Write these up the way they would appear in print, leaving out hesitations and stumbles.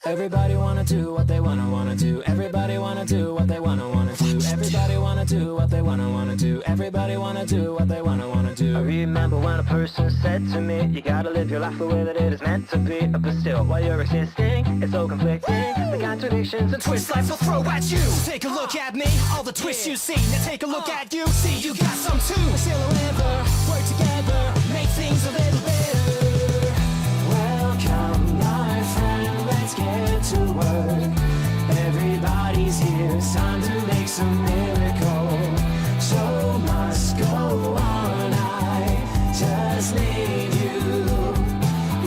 Everybody wanna do what they wanna do. Everybody wanna do what they wanna do. Everybody wanna do what they wanna do. Everybody wanna do what they wanna do. I remember when a person said to me, you gotta live your life the way that it is meant to be. But still, while you're existing, it's so conflicting. The contradictions and twists life will throw at you. Take a look at me, all the twists you see. Now take a look at you, see you got some too. Still ever work together, make things a little better. Welcome, my friend, let's get to work. Everybody's here, it's time to make some miracle. Show must go on, I just need you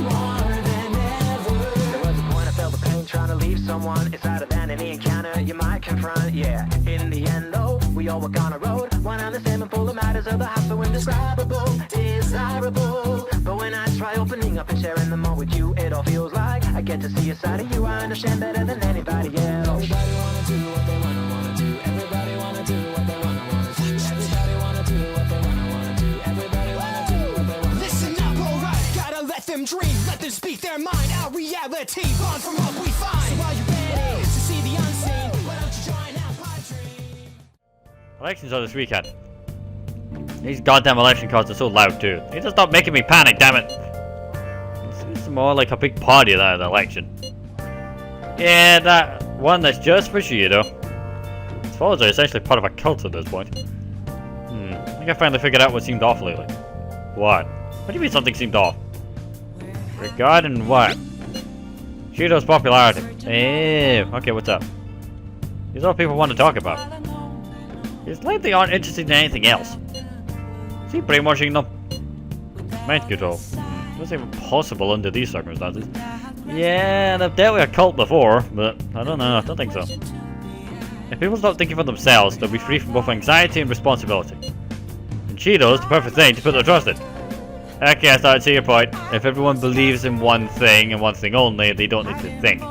more than ever. There was a point I felt the pain trying to leave someone. It's harder than any encounter you might confront, yeah. In the end though, we all walk on a road, one and the same and full of matters of the heart, so indescribable, desirable. But when I try opening up and sharing them all with you, it all feels like I get to see a side of you I understand better than anybody else. Everybody wanna do what they wanna do. Everybody wanna do what they wanna do. Everybody wanna do what they wanna do. Everybody wanna do what they wanna do. Listen up, alright. Gotta let them dream, let them speak their mind. Our reality, born from what we find. So while you're ready to see the unseen, why don't you join our pipe dream? Elections are this weekend. These goddamn election cards are so loud too. They just stop making me panic, damn it. It's more like a big party than an election. Yeah, that one that's just for Shido. His followers are essentially part of a cult at this point. I think I finally figured out what seemed off lately. What? What do you mean something seemed off? Regarding what? Shido's popularity. Hey, okay, what's up? These are all people want to talk about. It's like they aren't interested in anything else. Is he brainwashing them? Mind control. Wasn't even possible under these circumstances. Yeah, they've dealt with a cult before, but I don't know, I don't think so. If people stop thinking for themselves, they'll be free from both anxiety and responsibility. And Cheeto's the perfect thing to put their trust in. Okay, I started to see your point. If everyone believes in one thing and one thing only, they don't need to think.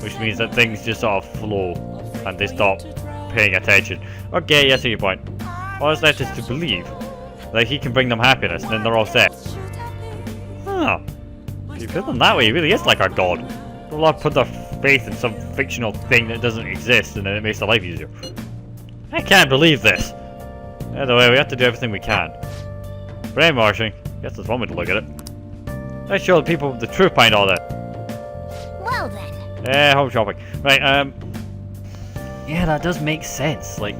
Which means that things just sort of flow, and they stop paying attention. Okay, yeah, I see your point. All that's left is to believe that he can bring them happiness, and then they're all set. Oh. If you put them that way, he really is like our god. They'll all put their faith in some fictional thing that doesn't exist, and then it makes their life easier. I can't believe this. Either way, we have to do everything we can. Brainwashing. Guess that's one way to look at it. Let's show the people the truth behind all that. Well then. Home shopping. Right, yeah, that does make sense. Like,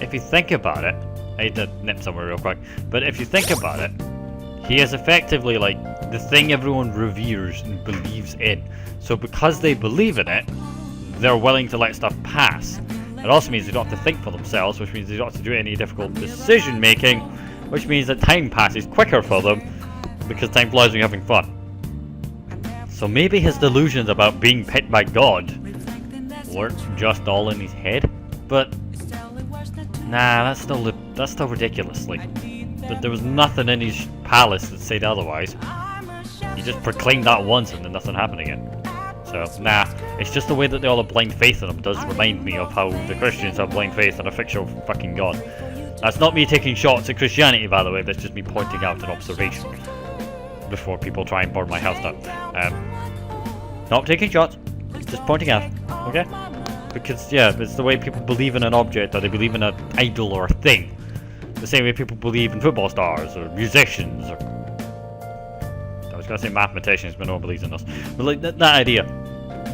if you think about it, I need to nip somewhere real quick, but if you think about it, he is effectively like the thing everyone reveres and believes in. So because they believe in it, they're willing to let stuff pass. It also means they don't have to think for themselves, which means they don't have to do any difficult decision making, which means that time passes quicker for them because time flies when you're having fun. So maybe his delusions about being picked by God weren't just all in his head, but nah, that's still ridiculous. Like, there was nothing in his palace that said otherwise. He just proclaimed that once and then nothing happened again. So, nah, it's just the way that they all have blind faith in him does remind me of how the Christians have blind faith in a fictional fucking god. That's not me taking shots at Christianity, by the way, that's just me pointing out an observation before people try and burn my house down. Not taking shots, just pointing out, okay? Because, yeah, it's the way people believe in an object, or they believe in an idol or a thing. The same way people believe in football stars, or musicians, or... I was gonna say mathematicians, but no one believes in us. But like, that idea.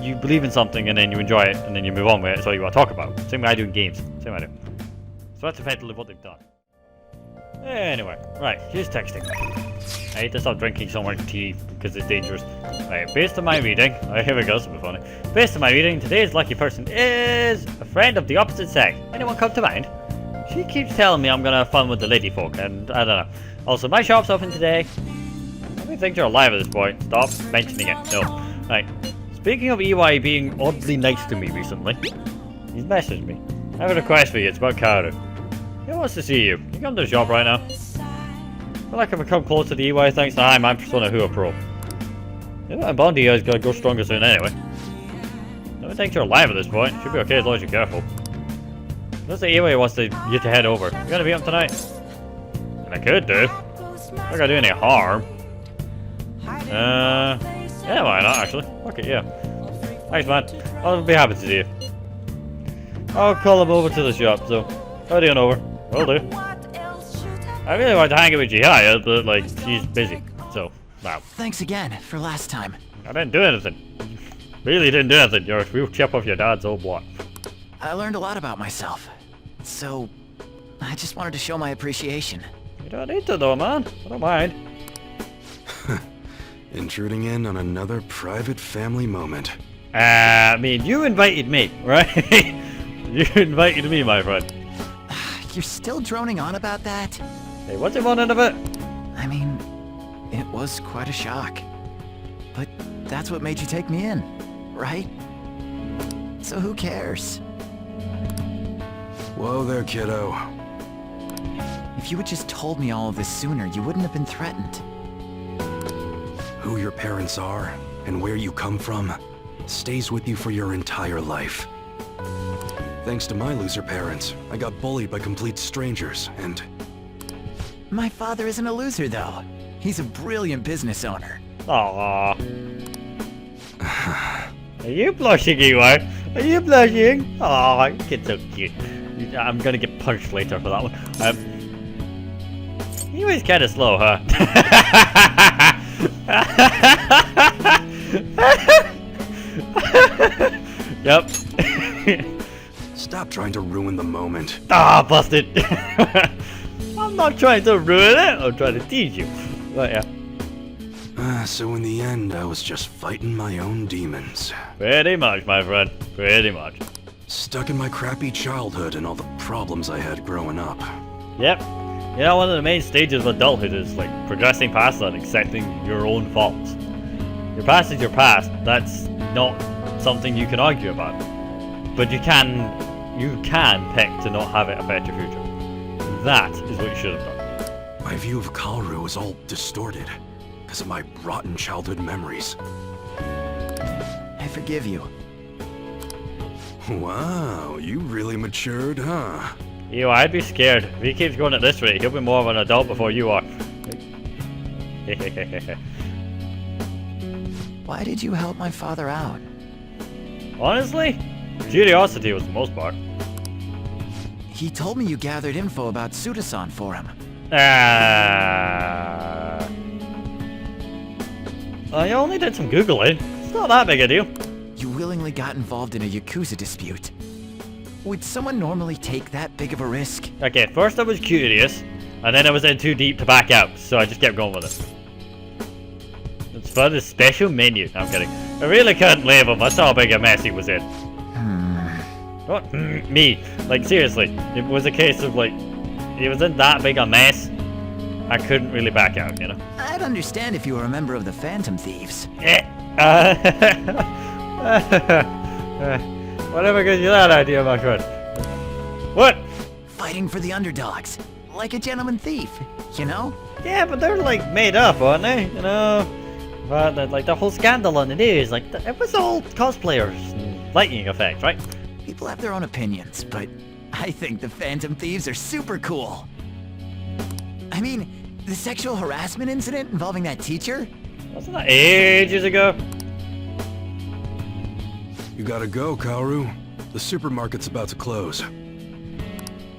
You believe in something, and then you enjoy it, and then you move on with it, it's all you want to talk about. Same way I do in games. Same way I do. So that's effectively what they've done. Anyway, right, here's texting. I hate to stop drinking so much tea because it's dangerous. Right, based on my reading, here we go, this will be funny. Based on my reading, today's lucky person is a friend of the opposite sex. Anyone come to mind? She keeps telling me I'm gonna have fun with the lady folk, and I don't know. Also, my shop's open today. How many things are alive at this point? Stop mentioning it. No. Right. Speaking of EY being oddly nice to me recently, he's messaged me. I have a request for you, it's about Karu. He wants to see you. Can you come to the shop right now? I feel like if I come close to the EY thanks to I'm Persona Who a Pro. Yeah, Bondi is gonna go stronger soon anyway. I don't think you're alive at this point. Should be okay as long as you're careful. Unless the EY wants you to head over. You gonna beat him tonight? And I could do. Not gonna do any harm. Yeah, why not actually? Fuck it, yeah. Thanks, man. I'll be happy to see you. I'll call him over to the shop, so how do you know her? Will do. I really want to hang out with Jihaya, but like, she's busy, so, wow. Thanks again for last time. I didn't do anything. Really didn't do anything. You're a real chip off your dad's old block. I learned a lot about myself. So, I just wanted to show my appreciation. You don't need to though, man. I don't mind. Intruding in on another private family moment. I mean, you invited me, right? You invited me, my friend. You're still droning on about that? Hey, what's it wanting about? I mean, it was quite a shock. But that's what made you take me in, right? So who cares? Whoa there, kiddo. If you had just told me all of this sooner, you wouldn't have been threatened. Who your parents are and where you come from stays with you for your entire life. Thanks to my loser parents, I got bullied by complete strangers, and... My father isn't a loser, though. He's a brilliant business owner. Aww. Are you blushing, Eeyore? Are you blushing? Aw, you kid's so cute. I'm gonna get punched later for that one. Eeyore's kinda slow, huh? Yep. Stop trying to ruin the moment. Ah, busted. I'm not trying to ruin it. I'm trying to tease you. But yeah. So in the end, I was just fighting my own demons. Pretty much, my friend. Pretty much. Stuck in my crappy childhood and all the problems I had growing up. Yep. You know, one of the main stages of adulthood is like progressing past that, accepting your own faults. Your past is your past. That's not something you can argue about. But you can pick to not have it affect your future. That is what you should have done. My view of Kaoru was all distorted because of my rotten childhood memories. I forgive you. Wow, you really matured, huh? Ew, I'd be scared. If he keeps going at this rate, he'll be more of an adult before you are. Why did you help my father out? Honestly, curiosity was the most part. He told me you gathered info about Suda-san for him. I only did some Googling. It's not that big a deal. You willingly got involved in a Yakuza dispute. Would someone normally take that big of a risk? Okay, first I was curious, and then I was in too deep to back out, so I just kept going with it. It's for the special menu. No, I'm kidding. I really couldn't blame him. I saw how big a mess he was in. What? Me. Like, seriously. It was a case of, like, he was in that big a mess, I couldn't really back out, you know? I'd understand if you were a member of the Phantom Thieves. Whatever gives you that idea, my friend. What? Fighting for the underdogs. Like a gentleman thief, you know? Yeah, but they're, like, made up, aren't they? You know? But, like, the whole scandal on the news, like, it was all cosplayers and lightning effects, right? People have their own opinions, but I think the Phantom Thieves are super cool. I mean, the sexual harassment incident involving that teacher? Wasn't that ages ago? You gotta go, Kaoru. The supermarket's about to close.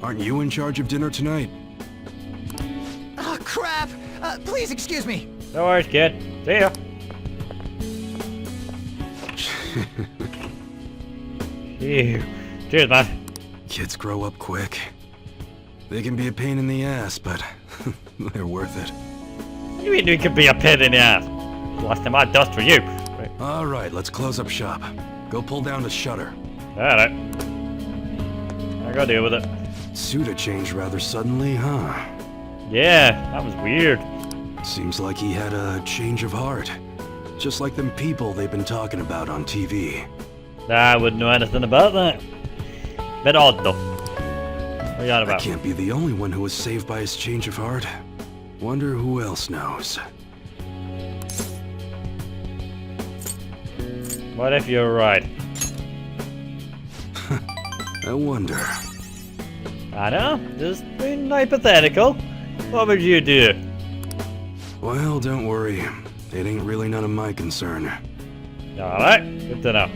Aren't you in charge of dinner tonight? Oh, crap! Please excuse me. No worries, kid. See ya. Ew. Cheers, man. Kids grow up quick. They can be a pain in the ass, but they're worth it. You mean we could be a pain in the ass? Last time I dust for you. Right. Alright, let's close up shop. Go pull down the shutter. Alright. I gotta deal with it. Suda changed rather suddenly, huh? Yeah, that was weird. Seems like he had a change of heart. Just like them people they've been talking about on TV. I wouldn't know anything about that. Bit odd though. What are you on I about? can't be the only one who was saved by his change of heart. Wonder who else knows. What if you're right? I wonder. I know, just being hypothetical. What would you do? Well, don't worry. It ain't really none of my concern. Alright, good to know.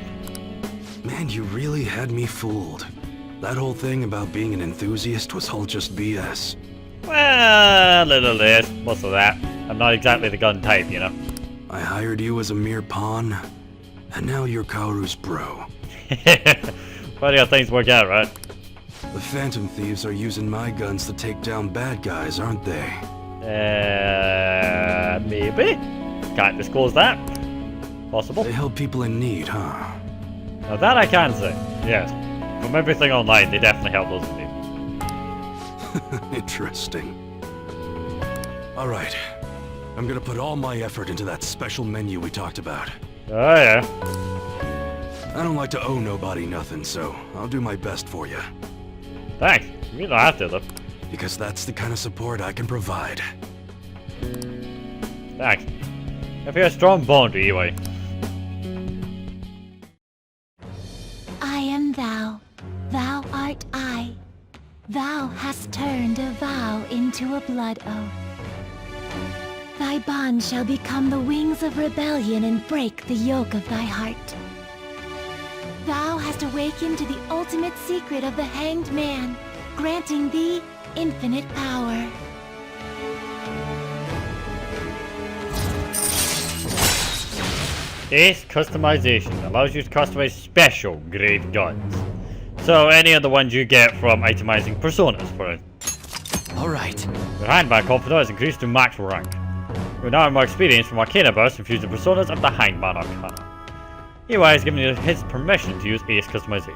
Man, you really had me fooled. That whole thing about being an enthusiast was all just BS. Well, a little less. Most of that. I'm not exactly the gun type, you know. I hired you as a mere pawn, and now you're Kaoru's bro. Funny how things work out, right? The Phantom Thieves are using my guns to take down bad guys, aren't they? Maybe. Can't disclose that. Possible. They help people in need, huh? Now that I can say. Yes. From everything online, they definitely help those in need. Interesting. Alright. I'm gonna put all my effort into that special menu we talked about. Oh yeah. I don't like to owe nobody nothing, so I'll do my best for you. Thanks. You don't have to though. Because that's the kind of support I can provide. Thanks. I feel a strong bond with you, eh? I am thou, thou art I. Thou hast turned a vow into a blood oath. Thy bond shall become the wings of rebellion and break the yoke of thy heart. Thou hast awakened to the ultimate secret of the Hanged Man, granting thee infinite power. Ace customization allows you to customize special grade guns. So any of the ones you get from itemizing personas, for instance. Alright. Your handbag confidence is increased to max rank. You're now more experienced from Arcana Burst and fuse the personas of the Hindman Arcana. EY has given you his permission to use Ace customization.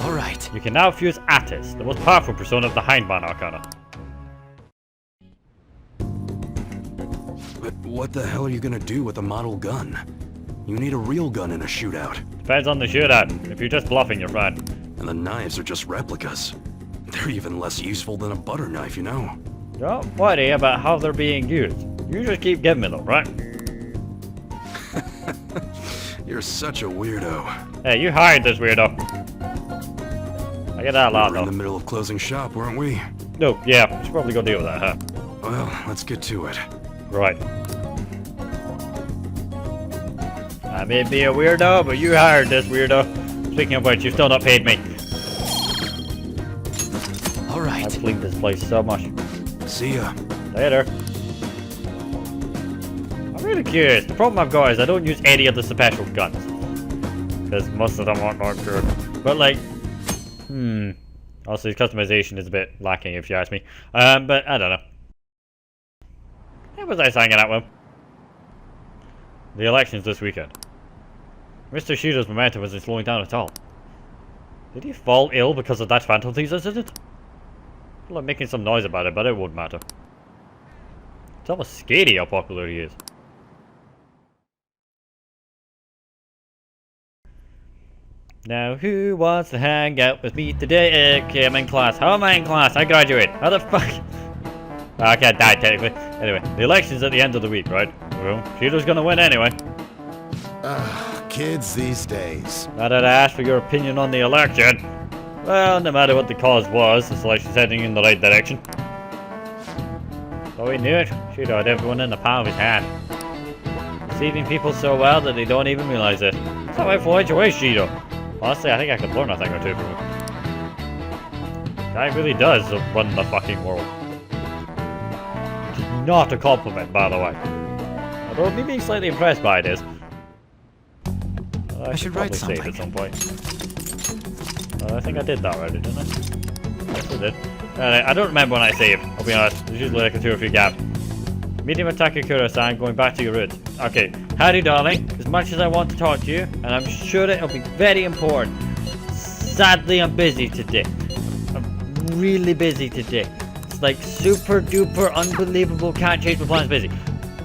Alright. You can now fuse Attis, the most powerful persona of the Hindman Arcana. But what the hell are you gonna do with a model gun? You need a real gun in a shootout. Depends on the shootout. If you're just bluffing, you're fine. And the knives are just replicas. They're even less useful than a butter knife, you know? Don't worry about how they're being used. You just keep giving me them, right? You're such a weirdo. Hey, you hired this weirdo. I get that a lot, We were in the though. middle of closing shop, weren't we? No, yeah, we should probably go deal with that, huh? Well, let's get to it. Right. I may be a weirdo, but you hired this weirdo. Speaking of which, you've still not paid me. Alright. I've cleaned this place so much. See ya. Later. I'm really curious. The problem I've got is I don't use any of the special guns. Because most of them aren't not good. But like, also his customization is a bit lacking if you ask me. But I don't know. What was I hanging out with? The elections this weekend. Mr. Shido's momentum isn't slowing down at all. Did he fall ill because of that Phantom Thieves incident? I feel like making some noise about it, but it won't matter. It's almost scary how popular he is. Now who wants to hang out with me today? Okay, I'm in class. How am I in class? I graduate. How the fuck? I can't die technically. Anyway, the election's at the end of the week, right? Well, Shido's gonna win anyway. Kids these days. Now that I asked for your opinion on the election, well, no matter what the cause was, this election's heading in the right direction. So we knew it. Shido had everyone in the palm of his hand. Deceiving people so well that they don't even realize it. That's how I feel HOA, Shido. Honestly, I think I could learn a thing or two from him. The guy really does run the fucking world. Which is not a compliment, by the way. Although me being slightly impressed by it is. I should probably write save something. at some point. I think I did that already, didn't I? Yes, I did. I don't remember when I saved, I'll be honest. There's usually like a 2 or 3 gap. Medium attack Akira-san, going back to your roots. Okay, howdy darling. As much as I want to talk to you, and I'm sure it'll be very important. Sadly, I'm busy today. I'm really busy today. It's like super duper unbelievable, can't change my plans busy.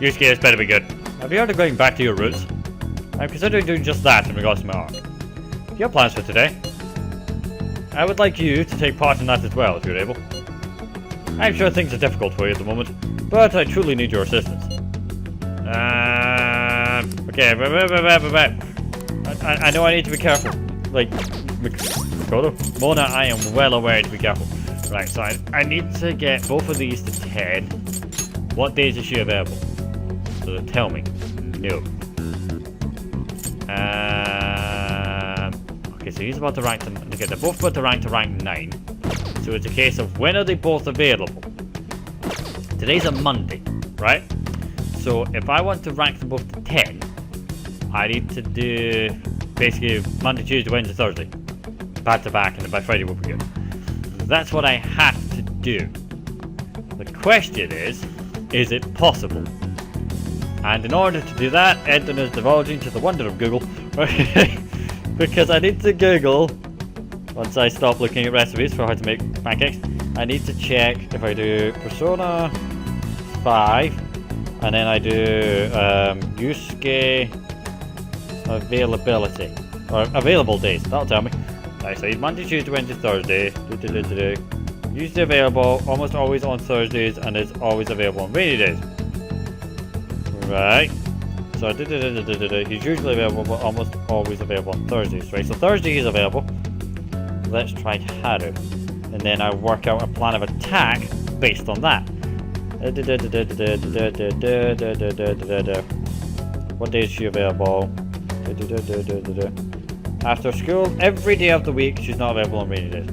Yusuke, this better be good. Have you heard of going back to your roots? I'm considering doing just that in regards to my arc. Do you have plans for today? I would like you to take part in that as well, if you're able. I'm sure things are difficult for you at the moment, but I truly need your assistance. Okay, I know I need to be careful. Like, Makoto? Mona, I am well aware to be careful. Right, so I need to get both of these to Ted. What days is she available? So tell me. No. Okay, so he's about to rank to... Okay, they're both about to rank 9. So it's a case of when are they both available? Today's a Monday, right? So if I want to rank them both to 10, I need to do basically Monday, Tuesday, Wednesday, Thursday. Back to back, and then by Friday we'll be good. That's what I have to do. The question is it possible? And in order to do that, Edwin is divulging to the wonder of Google. Because I need to Google, once I stop looking at recipes for how to make pancakes, I need to check if I do Persona 5, and then I do Yusuke availability, or available days, that'll tell me. Right, so he's Monday, Tuesday, Wednesday, Thursday. Usually available, almost always on Thursdays, and is always available on rainy days. Right. So he's usually available, but almost always available on Thursdays, right? So Thursday he's available. Let's try Haru. And then I work out a plan of attack based on that. What day is she available? After school, every day of the week, she's not available on rainy days.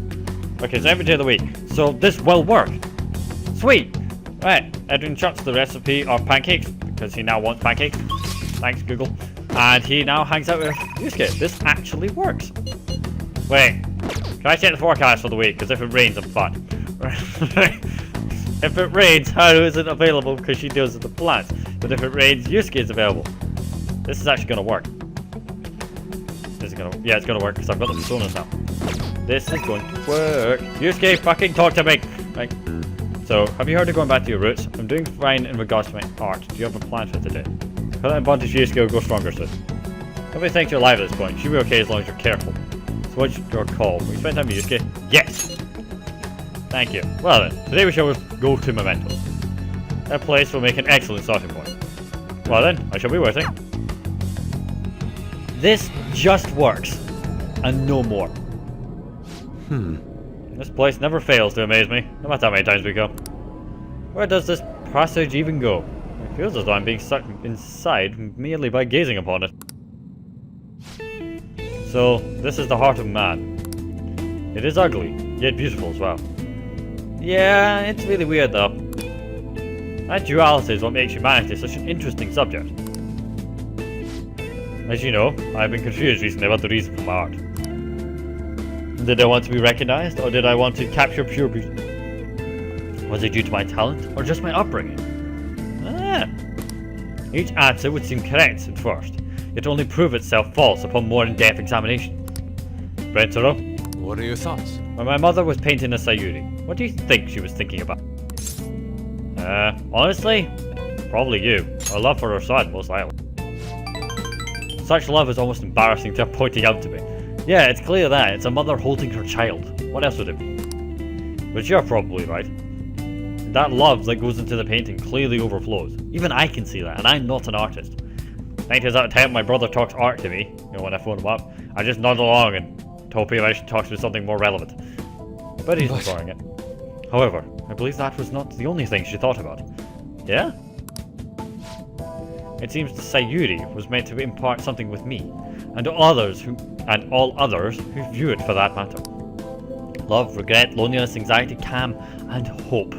Okay, so every day of the week. So this will work. Sweet! Right, Edwin chucks the recipe of pancakes, because he now wants pancakes. Thanks, Google. And he now hangs out with Yusuke. This actually works. Wait, can I check the forecast for the week? Because if it rains, I'm fucked. If it rains, Haru isn't available because she deals with the plants. But if it rains, Yusuke is available. This is actually going to work. This is going to... Yeah, it's going to work because I've got the personas now. This is going to work. Yusuke, fucking talk to me! Right. So, have you heard of going back to your roots? I'm doing fine in regards to my art. Do you have a plan for today? Put that in bond to Yusuke will go stronger, sis. Nobody thinks you're alive at this point. You should be okay as long as you're careful. So what's your call? Will you spend time with Yusuke? Yes! Thank you. Well then, today we shall go to Memento. That place will make an excellent starting point. Well then, I shall be waiting. This just works. And no more. This place never fails to amaze me, no matter how many times we go. Where does this passage even go? It feels as though I'm being sucked inside merely by gazing upon it. So, this is the heart of man. It is ugly, yet beautiful as well. Yeah, it's really weird though. That duality is what makes humanity such an interesting subject. As you know, I've been confused recently about the reason for my art. Did I want to be recognized, or did I want to capture pure beauty? Was it due to my talent, or just my upbringing? Each answer would seem correct at first, yet only prove itself false upon more in-depth examination. Brentaro? What are your thoughts? When my mother was painting a Sayuri, what do you think she was thinking about? Honestly, probably you. Her love for her son, most likely. Such love is almost embarrassing to have pointing out to me. Yeah, it's clear that. It's a mother holding her child. What else would it be? But you're probably right. That love that goes into the painting clearly overflows. Even I can see that, and I'm not an artist. 9 times out of 10, my brother talks art to me, when I phone him up. I just nod along and hope I should talk to something more relevant. But he's ignoring it. However, I believe that was not the only thing she thought about. Yeah? It seems the Sayuri was meant to impart something with me, and all others who view it for that matter. Love, regret, loneliness, anxiety, calm, and hope.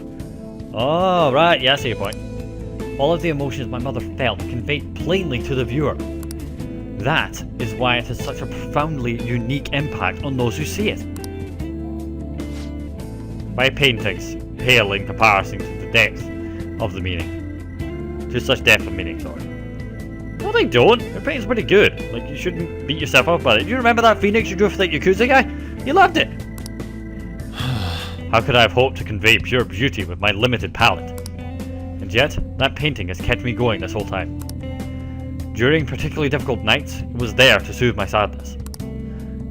Oh, right, yeah, I see your point. All of the emotions my mother felt conveyed plainly to the viewer. That is why it has such a profoundly unique impact on those who see it. My paintings pale in comparison to the depth of the meaning. To such depth of meaning, sorry. No, they don't. Your painting's pretty good. Like, you shouldn't beat yourself up about it. Do you remember that Phoenix you drew for that Yakuza guy? You loved it. How could I have hoped to convey pure beauty with my limited palette? And yet, that painting has kept me going this whole time. During particularly difficult nights, it was there to soothe my sadness.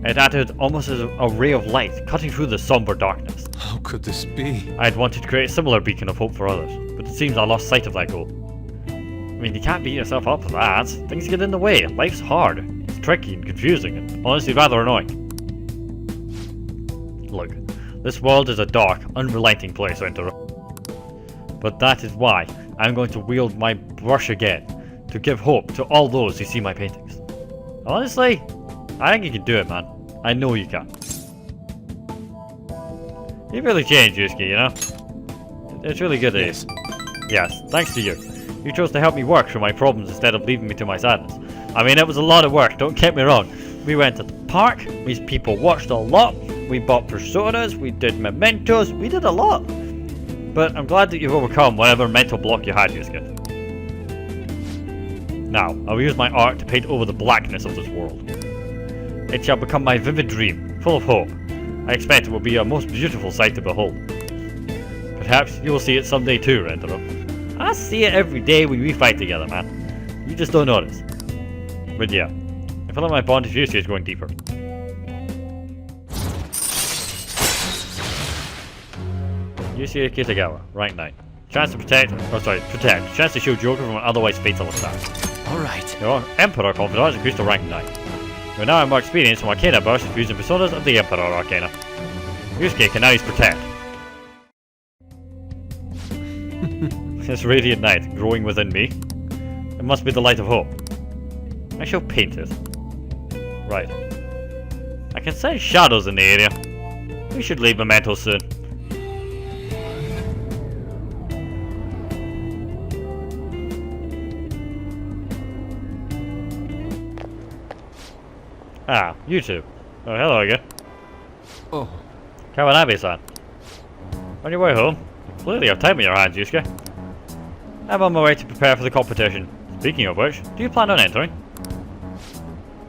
It acted almost as a ray of light, cutting through the somber darkness. How could this be? I had wanted to create a similar beacon of hope for others, but it seems I lost sight of that goal. I mean, you can't beat yourself up for that. Things get in the way. Life's hard. It's tricky and confusing, and honestly rather annoying. Look, this world is a dark, unrelenting place, Entaro. But that is why I'm going to wield my brush again, to give hope to all those who see my paintings. Honestly, I think you can do it, man. I know you can. You've really changed, Yusuke, you know? It's really good of Yes. you. Yes, thanks to you. You chose to help me work through my problems instead of leaving me to my sadness. I mean, it was a lot of work, don't get me wrong. We went to the park, these people watched a lot, we bought personas, we did mementos, we did a lot. But I'm glad that you've overcome whatever mental block you had, Yusuke. Now, I will use my art to paint over the blackness of this world. It shall become my vivid dream, full of hope. I expect it will be a most beautiful sight to behold. Perhaps you will see it someday too, Rentaro. I see it every day when we fight together, man. You just don't notice. But yeah, I feel like my bond to Yusuke is going deeper. Yusuke Kitagawa, rank 9. Chance to protect. Chance to shield Joker from an otherwise fatal attack. Alright. Your Emperor confidence increased to rank 9. You now have more experience from Arcana burst and fusing personas of the Emperor Arcana. Yusuke can now use Protect. This radiant light growing within me. It must be the light of hope. I shall paint it. Right. I can sense shadows in the area. We should leave Memento soon. Ah, you two. Oh, hello again. Oh, Kawanabe-san. On your way home, you clearly have time on your hands, Yusuke. I'm on my way to prepare for the competition. Speaking of which, do you plan on entering?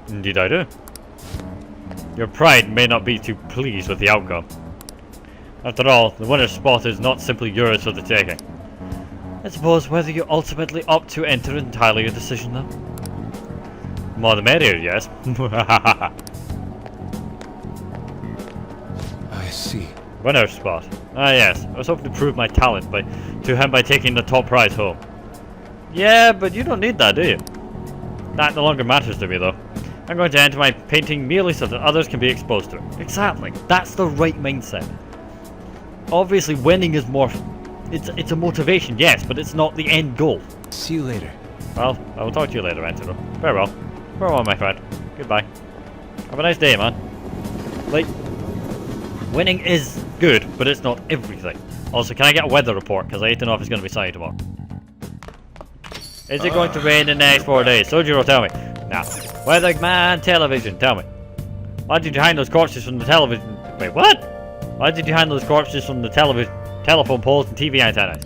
Indeed I do. Your pride may not be too pleased with the outcome. After all, the winner's spot is not simply yours for the taking. I suppose whether you ultimately opt to enter is entirely your decision though. More the merrier, yes. I see. Winner's spot. Ah yes, I was hoping to prove my talent to him by taking the top prize home. Yeah, but you don't need that, do you? That no longer matters to me though. I'm going to enter my painting merely so that others can be exposed to it. Exactly, that's the right mindset. Obviously winning is more... It's a motivation, yes, but it's not the end goal. See you later. Well, I will talk to you later, Antero. Farewell. Farewell, my friend. Goodbye. Have a nice day, man. Like, winning is good, but it's not everything. Also, can I get a weather report? Because I need to know if it's going to be sunny tomorrow. Is it going to rain in the next 4 days? Sojiro, tell me. Nah. Weatherman television, tell me. Why did you hide those corpses from the television? Wait, what? Why did you hide those corpses from the telephone poles and TV antennas?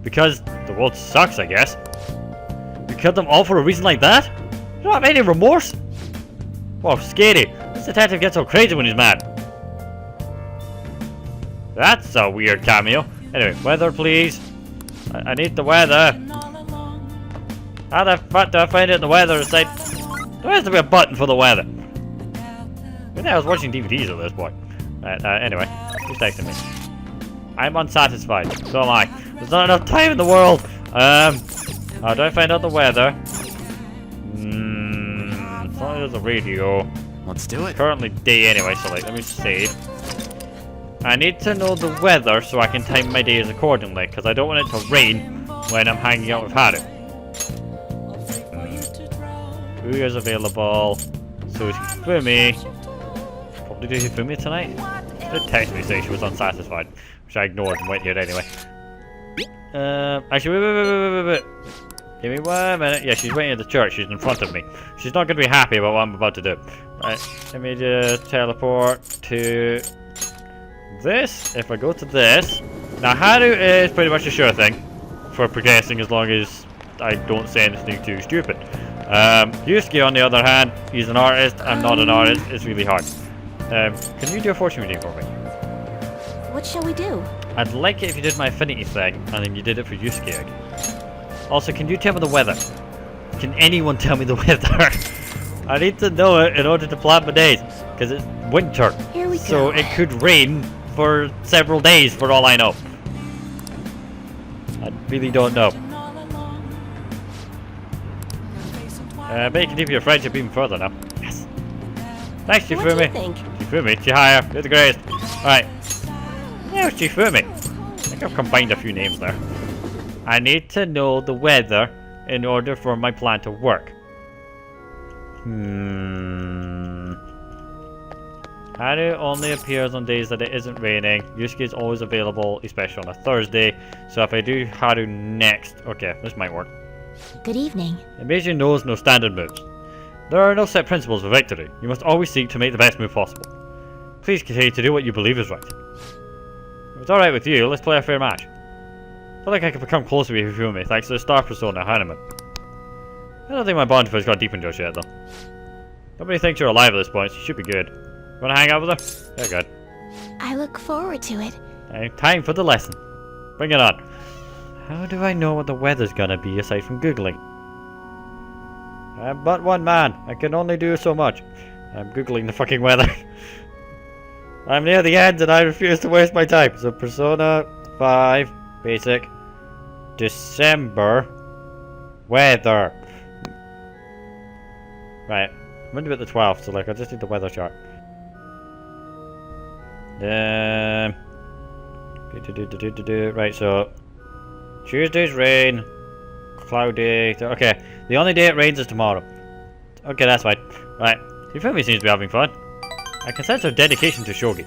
Because the world sucks, I guess. You killed them all for a reason like that? You don't have any remorse? Wow, scary. This detective gets so crazy when he's mad. That's a weird cameo. Anyway, weather please. I need the weather. How the fuck do I find it in the weather site? There has to be a button for the weather. I was watching DVDs at this point. Anyway, who's texting me? I'm unsatisfied. So am I. There's not enough time in the world. How do I find out the weather? As long as there's a radio. Let's do it. Currently day anyway, so like, let me save. I need to know the weather so I can time my days accordingly, because I don't want it to rain when I'm hanging out with Haru. Who is available? So is Hifumi. Probably do Hifumi tonight. She did text me saying she was unsatisfied, which I ignored and went here anyway. Actually, wait. Give me 1 minute. Yeah, she's waiting at the church. She's in front of me. She's not going to be happy about what I'm about to do. Right, let me just teleport to this. If I go to this. Now, Haru is pretty much a sure thing for progressing as long as I don't say anything too stupid. Yusuke, on the other hand, he's an artist. I'm not an artist. It's really hard. Can you do a fortune reading for me? What shall we do? I'd like it if you did my affinity thing, and then you did it for Yusuke again. Also, can you tell me the weather? Can anyone tell me the weather? I need to know it in order to plan my days, because it's winter. Here we So go. it could rain for several days for all I know. I really don't know. But you can deepen your friendship even further now. Yes. Thanks, What do you Shifumi. think? Shifumi, Chihaya, you're the greatest. Alright. Yeah, Shifumi. I think I've combined a few names there. I need to know the weather in order for my plan to work. Haru only appears on days that it isn't raining. Yusuke is always available, especially on a Thursday. So if I do Haru next... Okay, this might work. Good evening. Evasion knows no standard moves. There are no set principles for victory. You must always seek to make the best move possible. Please continue to do what you believe is right. If it's alright with you, let's play a fair match. I feel like I could become closer with Hifumi thanks to the star persona Hanuman. I don't think my bond has got deep into us yet though. Nobody thinks you're alive at this point, so you should be good. You wanna hang out with her? Yeah, good. I look forward to it. Time for the lesson. Bring it on. How do I know what the weather's gonna be aside from Googling? I'm but one man. I can only do so much. I'm Googling the fucking weather. I'm near the end and I refuse to waste my time. So Persona 5 Basic December weather. Right. I'm going to be at the 12th, so like I just need the weather chart. Right, so Tuesday's rain, cloudy. Okay, the only day it rains is tomorrow. Okay, that's fine. Right, Hifumi seems to be having fun. I can sense her dedication to shogi.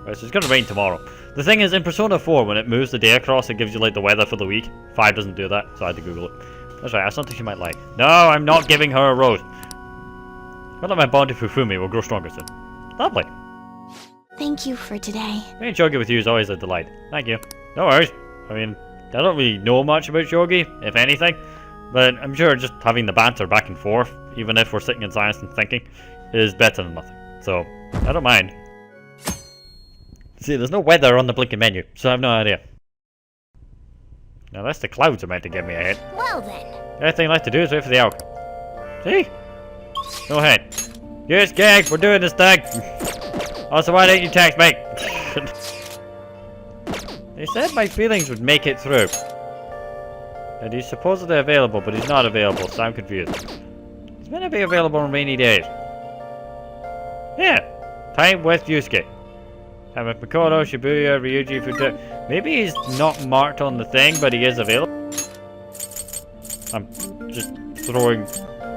Right, so it's gonna rain tomorrow. The thing is, in Persona 4, when it moves the day across, it gives you like the weather for the week. 5 doesn't do that, so I had to Google it. That's right, that's something she might like. No, I'm not giving her a rose. I feel like my bond with Hifumi will grow stronger soon. Lovely. Thank you for today. Playing shogi with you is always a delight. Thank you. No worries. I mean, I don't really know much about shogi, if anything, but I'm sure just having the banter back and forth, even if we're sitting in silence and thinking, is better than nothing. So, I don't mind. See, there's no weather on the blinking menu, so I have no idea. Now, unless the clouds are meant to give me a hint. Well then. The only thing left to do is wait for the outcome. See? No hint. Yes, gang, we're doing this thing. Also, why don't you text me? They said my feelings would make it through. And he's supposedly available, but he's not available, so I'm confused. He's meant to be available on rainy days. Yeah, time with Yusuke. Time with Makoto, Shibuya, Ryuji, Futa. Maybe he's not marked on the thing, but he is available. I'm just throwing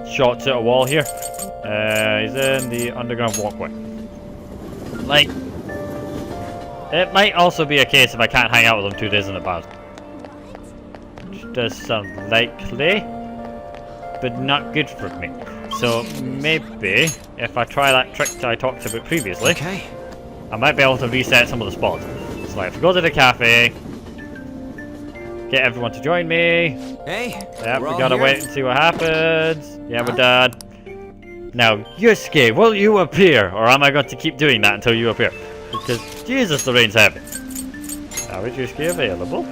shots at a wall here. He's in the underground walkway. Like, it might also be a case if I can't hang out with him 2 days in advance. Which does sound likely, but not good for me. So maybe if I try that trick that I talked about previously, Okay. I might be able to reset some of the spots. So like, if I go to the cafe, get everyone to join me. Hey. Yep, we're we all gotta here? wait and see what happens. Yeah, we're done. Now, Yusuke, will you appear? Or am I going to keep doing that until you appear? Because, Jesus, the rain's heavy. Now, is Yusuke available?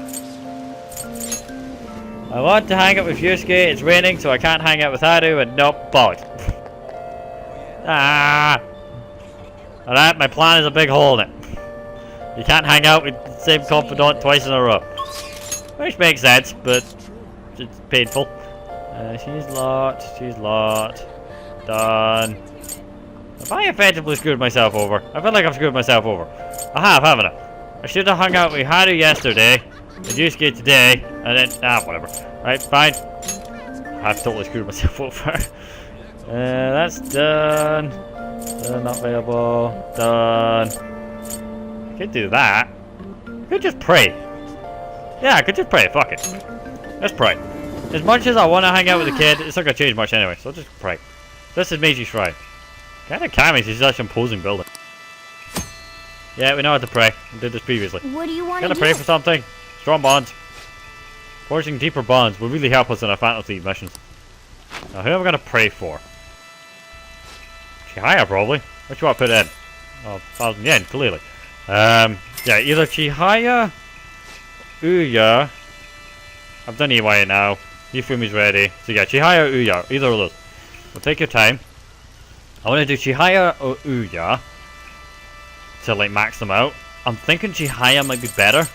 I want to hang out with Yusuke. It's raining, so I can't hang out with Haru, and nope, bollocks. Ah! Alright, my plan is a big hole in it. You can't hang out with the same confidant twice in a row. Which makes sense, but it's painful. She's locked. Done. Have I effectively screwed myself over? I feel like I've screwed myself over. I have, haven't I? I should have hung out with Haru yesterday, and Yusuke today, and then, whatever. Right, fine. I've totally screwed myself over. That's done. Not available. Done. I could do that. I could just pray. Yeah, I could just pray. Fuck it. Let's pray. As much as I want to hang out with the kid, it's not going to change much anyway, so I'll just pray. This is Meiji Shrine. Kinda Kami's is such an imposing building. Yeah, we know how to pray. We did this previously. What do you want to Gotta do? pray for something. Strong bonds. Forging deeper bonds will really help us in our fantasy missions. Now, who am I gonna pray for? Chihaya, probably. What you want to put in? Oh, 1,000 yen, clearly. Yeah, either Chihaya, Uya. I've done Iwaya now. Hifumi's ready. So yeah, Chihaya or Uya. Either of those. Well, take your time. I want to do Chihaya or Uya to like max them out. I'm thinking Chihaya might be better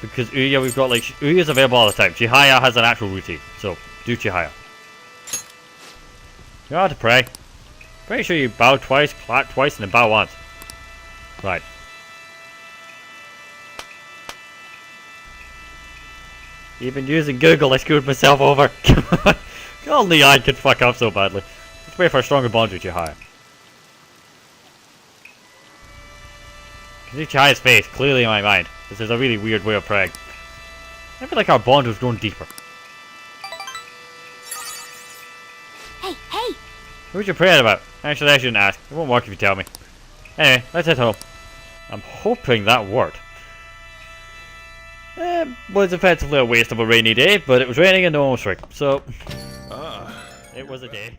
because Uya we've got like Uya's available all the time. Chihaya has an actual routine, so do Chihaya. You know how to pray. Pretty sure you bow twice, clap twice, and then bow once. Right. Even using Google, I screwed myself over. Only I could fuck up so badly. Let's wait for a stronger bond with Chihaya. See Chai's face clearly in my mind. This is a really weird way of praying. I feel like our bond was growing deeper. Hey, hey! Who's you praying about? Actually, I shouldn't ask. It won't work if you tell me. Anyway, let's head home. I'm hoping that worked. Was effectively a waste of a rainy day, but it was raining and no one was free, so... it was a day.